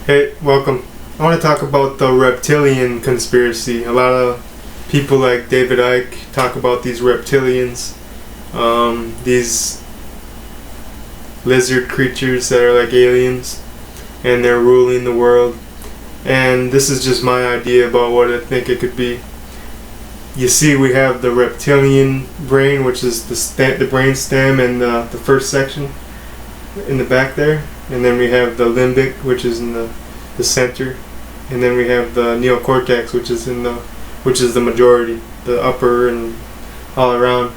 Hey, welcome. I want to talk about the reptilian conspiracy. A lot of people like David Icke talk about these reptilians, these lizard creatures that are like aliens, and they're ruling the world. And this is just my idea about what I think it could be. You see, we have the reptilian brain, which is the brain stem and the first section in the back there, and then we have the limbic, which is in the center, and then we have the neocortex, which is the majority, the upper and all around.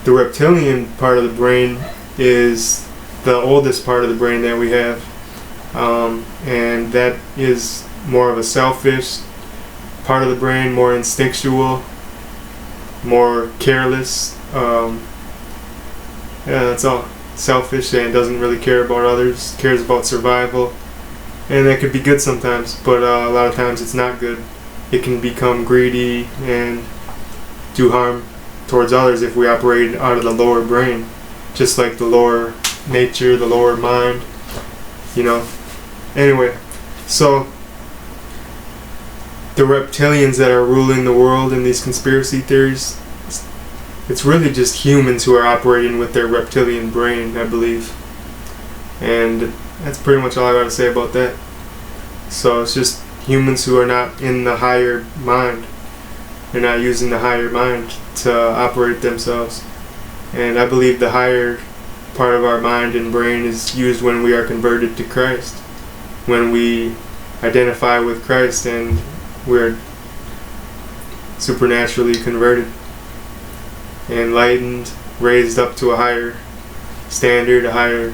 The reptilian part of the brain is the oldest part of the brain that we have, and that is more of a selfish part of the brain, more instinctual, more careless. Yeah, that's all. Selfish and doesn't really care about others, cares about survival. And that could be good sometimes, but a lot of times it's not good. It can become greedy and do harm towards others if we operate out of the lower brain, just like the lower nature, the lower mind, Anyway, so the reptilians that are ruling the world in these conspiracy theories, it's really just humans who are operating with their reptilian brain, I believe. And that's pretty much all I got to say about that. So it's just humans who are not in the higher mind. They're not using the higher mind to operate themselves. And I believe the higher part of our mind and brain is used when we are converted to Christ. When we identify with Christ and we're supernaturally converted, enlightened, raised up to a higher standard, a higher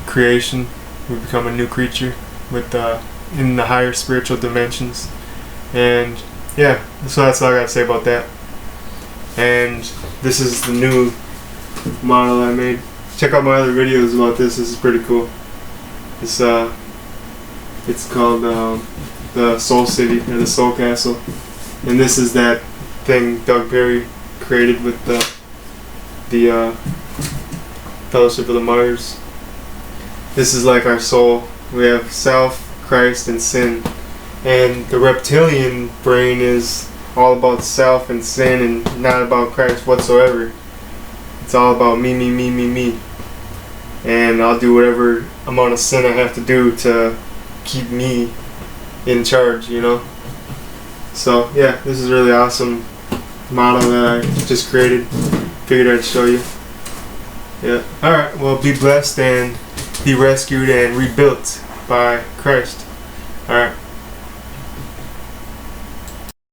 creation. We become a new creature with in the higher spiritual dimensions. And yeah, so that's all I gotta say about that. And this is the new model I made. Check out my other videos about this. This is pretty cool. It's called the Soul City, or the Soul Castle. And this is that thing Doug Perry created with the Fellowship of the Martyrs. This is like our soul. We have self, Christ, and sin. And the reptilian brain is all about self and sin and not about Christ whatsoever. It's all about me, me, me, me, me. And I'll do whatever amount of sin I have to do to keep me in charge, So yeah, this is a really awesome model that I just created. Figured I'd show you. Yeah. Alright, well, be blessed and be rescued and rebuilt by Christ. Alright.